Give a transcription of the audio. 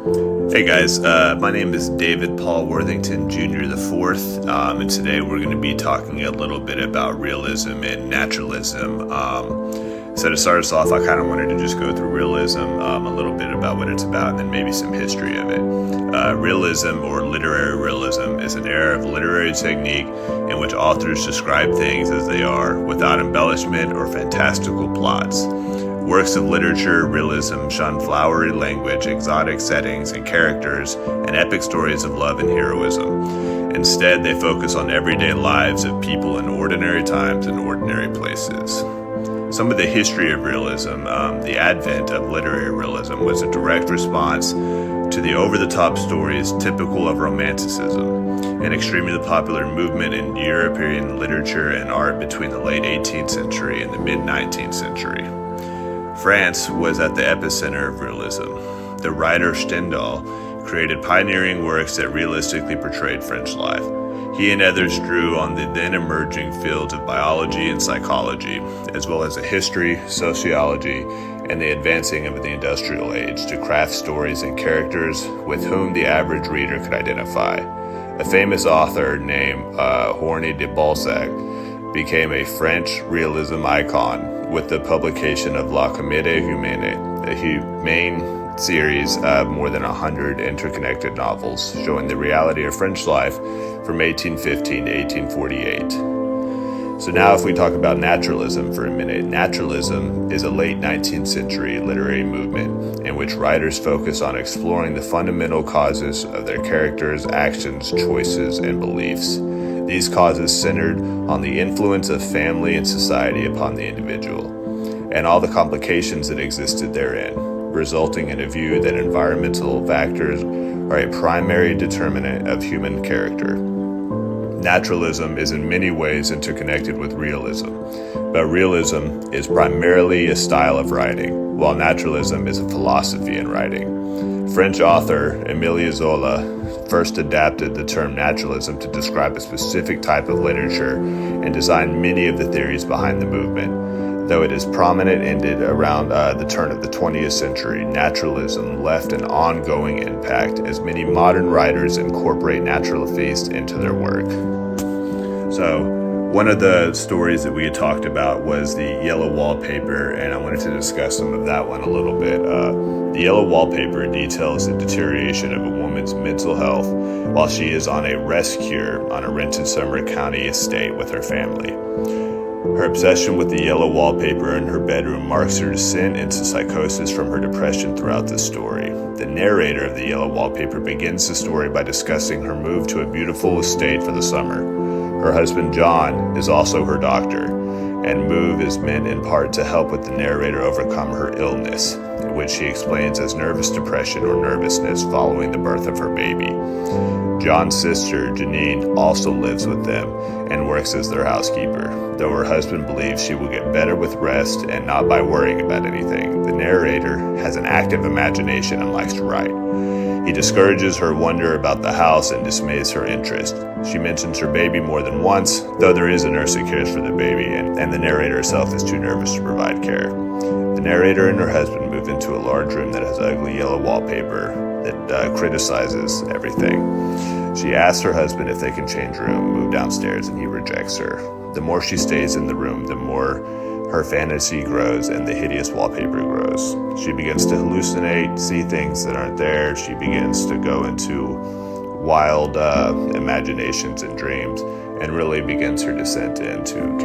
Hey guys, my name is David Paul Worthington Jr. the Fourth, and today we're going to be talking a little bit about realism and naturalism. So to start us off, I kind of wanted to just go through realism, a little bit about what it's about, and then maybe some history of it. Realism, or literary realism, is an era of literary technique in which authors describe things as they are, without embellishment or fantastical plots. Works of literature, realism, shun flowery language, exotic settings and characters, and epic stories of love and heroism. Instead, they focus on everyday lives of people in ordinary times and ordinary places. Some of the history of realism, the advent of literary realism, was a direct response to the over-the-top stories typical of Romanticism, an extremely popular movement in European literature and art between the late 18th century and the mid-19th century. France was at the epicenter of realism. The writer Stendhal created pioneering works that realistically portrayed French life. He and others drew on the then emerging fields of biology and psychology, as well as the history, sociology, and the advancing of the industrial age to craft stories and characters with whom the average reader could identify. A famous author named Honoré de Balzac became a French realism icon with the publication of La Comédie Humaine, a humane series of more than 100 interconnected novels showing the reality of French life from 1815 to 1848. So now if we talk about naturalism for a minute, naturalism is a late 19th century literary movement in which writers focus on exploring the fundamental causes of their characters' actions, choices, and beliefs. These causes centered on the influence of family and society upon the individual, and all the complications that existed therein, resulting in a view that environmental factors are a primary determinant of human character. Naturalism is in many ways interconnected with realism, but realism is primarily a style of writing, while naturalism is a philosophy in writing. French author Émile Zola first adapted the term naturalism to describe a specific type of literature and designed many of the theories behind the movement. Though it is prominent ended around the turn of the 20th century, naturalism left an ongoing impact as many modern writers incorporate naturalism into their work. So one of the stories that we had talked about was the yellow wallpaper, and I wanted to discuss some of that one a little bit. The yellow wallpaper details the deterioration of a woman's mental health while she is on a rest cure on a rented Sumner County estate with her family. Her obsession with the yellow wallpaper in her bedroom marks her descent into psychosis from her depression throughout the story. The narrator of the yellow wallpaper begins the story by discussing her move to a beautiful estate for the summer. Her husband John is also her doctor, and move is meant in part to help with the narrator overcome her illness, which she explains as nervous depression or nervousness following the birth of her baby. John's sister, Janine, also lives with them and works as their housekeeper, though her husband believes she will get better with rest and not by worrying about anything. The narrator has an active imagination and likes to write. He discourages her wonder about the house and dismays her interest. She mentions her baby more than once, though there is a nurse who cares for the baby, and the narrator herself is too nervous to provide care. The narrator and her husband move into a large room that has ugly yellow wallpaper that criticizes everything. She asks her husband if they can change room, move downstairs, and he rejects her. The more she stays in the room, the more her fantasy grows and the hideous wallpaper grows. She begins to hallucinate, see things that aren't there. She begins to go into wild imaginations and dreams, and really begins her descent into